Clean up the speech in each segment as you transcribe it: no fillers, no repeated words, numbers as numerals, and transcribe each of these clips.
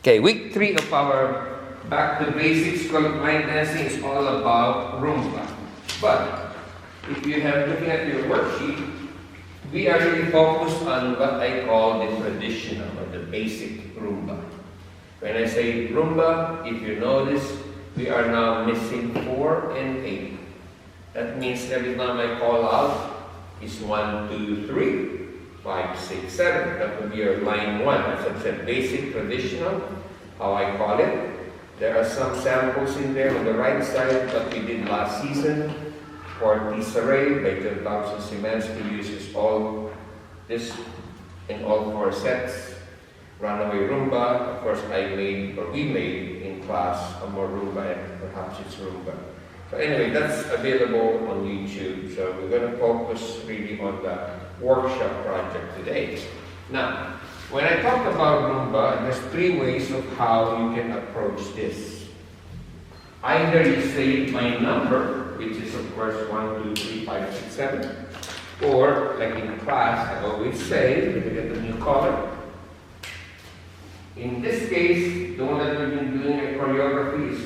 Okay, week 3 of our Back to Basics line dancing is all about rumba. But if you have looking at your worksheet, we are really focused on what I call the traditional or the basic rumba. When I say rumba, if you notice, we are now missing 4 and 8. That means every time I call out is 1, 2, 3. 5, 6, 7. That would be your line 1. As I said, basic, traditional, how I call it. There are some samples in there on the right side that we did last season. For Tisseré by John Thompson Szymanski uses all this in all 4 sets. Runaway rumba, of course we made in class a more rumba and perhaps it's rumba. So anyway, that's available on YouTube. So we're going to focus really on the workshop project today. Now, when I talk about rumba, there's 3 ways of how you can approach this. Either you say my number, which is of course 1, 2, 3, 5, 6, 7. Or, like in class, I always say, if you get the new color. In this case, the one that we've been doing a choreography is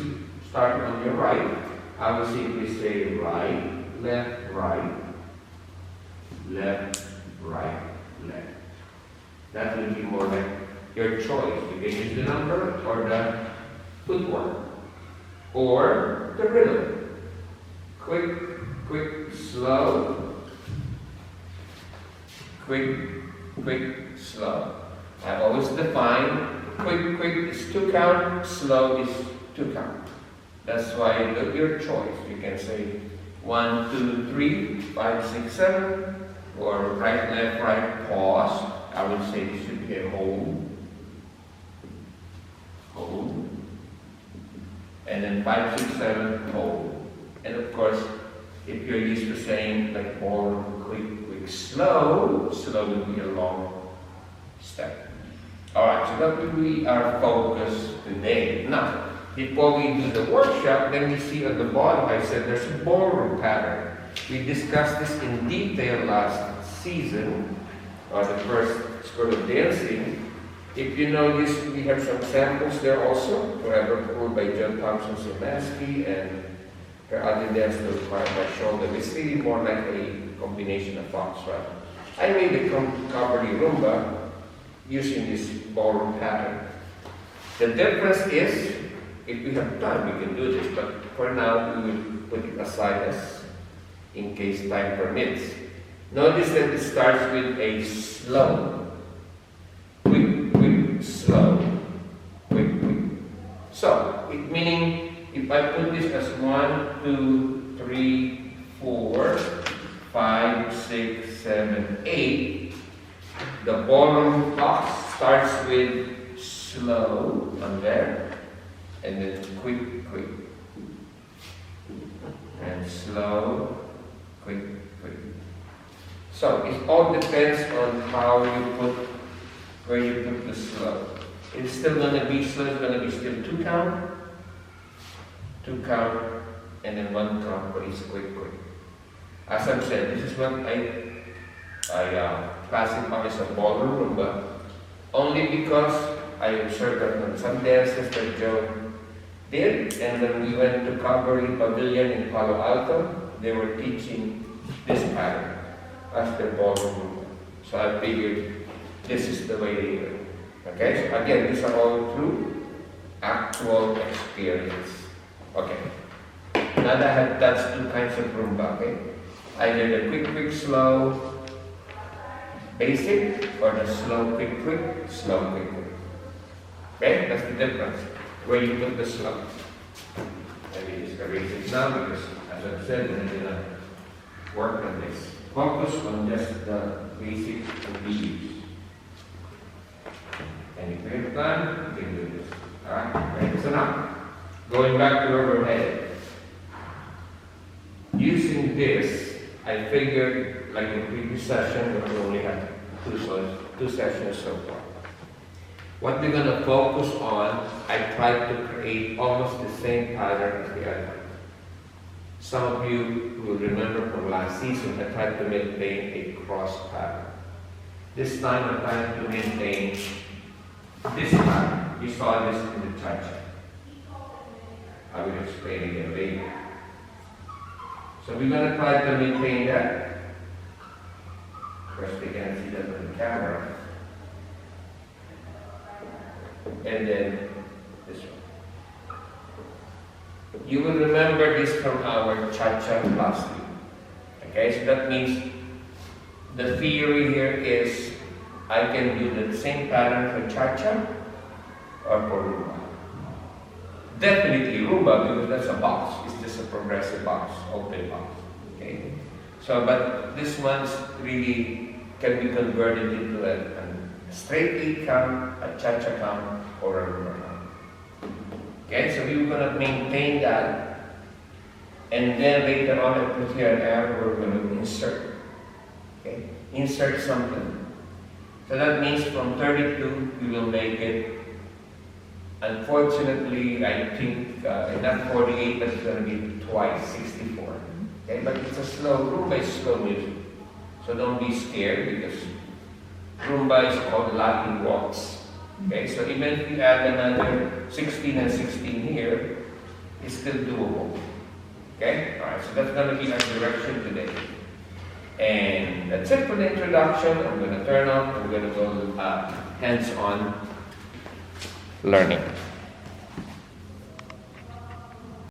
starting on your right. I will simply say right, left, right, left, right, left. That will be more like your choice. You can use the number or the footwork or the rhythm. Quick, quick, slow. Quick, quick, slow. I always define quick, quick is 2 count, slow is 2 count. That's why your choice. You can say 1, 2, 3, 5, 6, 7, or right, left, right, pause. I would say it should be a hold, hold, and then 5, 6, 7, hold. And of course, if you're used to saying like more quick, quick, slow, slow would be a long step. Alright, so that will be our focus today. Now, before we do the workshop, then we see at the bottom, I said there's a ballroom pattern. We discussed this in detail last season, or the first school of dancing. If you notice, we have some samples there also, forever pulled by John Thompson Szymanski and her other dance by shoulder. It's really more like a combination of foxtrot. I made the cabaret rumba using this ballroom pattern. The difference is, if we have time, we can do this, but for now, we will put it aside as in case time permits. Notice that it starts with a slow. Quick, quick, slow. Quick, quick. So, it meaning, if I put this as 1, 2, 3, 4, 5, 6, 7, 8, the ballroom box starts with slow on there. And then quick, quick. And slow, quick, quick. So it all depends on how you put, where you put the slow. It's still going to be slow, it's going to be still 2 count, 2 count, and then 1 count for each quick, quick. As I've said, this is what I classify as a ballroom rumba, only because I observed that on some dances that Joe did, and when we went to Cabaret Pavilion in Palo Alto, they were teaching this pattern as their ballroom rumba. So I figured this is the way they do it. Okay, so again, these are all through actual experience. Okay, now that's 2 kinds of rumba, okay? Either the quick, quick, slow, basic, or the slow, quick, quick, slow, quick, quick. Okay, that's the difference. Where you put the slow. Maybe just erase it now because, as I've said, we're going to work on this. Focus on just the basic of the use. And if we have time, we can do this. Alright? Right? So now, going back to where we're headed. Using this, I figured, like in the previous session, we only had 2 sessions so far. What we're going to focus on, I tried to create almost the same pattern as the other one. Some of you will remember from last season, I tried to maintain a cross pattern. This time I'm trying to maintain this time. You saw this in the cha-cha. I will explain again later. So we're going to try to maintain that. Of course, they can't see that on the camera. And then this one. You will remember this from our cha-cha last week. Okay, so that means the theory here is I can do the same pattern for cha-cha or for rumba. Definitely rumba, because that's a box. It's just a progressive box, open box. Okay, so but this one's really can be converted into a straight 8 count, a cha-cha count, or a rumba count. Okay, so we're going to maintain that, and then later on I put here an arrow, we're going to insert. Okay, insert something. So that means from 32 we will make it. Unfortunately, I think not 48, but it's going to be twice 64. Okay, but it's a slow rumba is slow music, so don't be scared because rumba is called Latin waltz. Okay, so even if you add another 16 and 16 here, it's still doable. Okay, all right. So that's going to be our direction today. And that's it for the introduction. I'm going to turn off. We're going to go hands-on learning.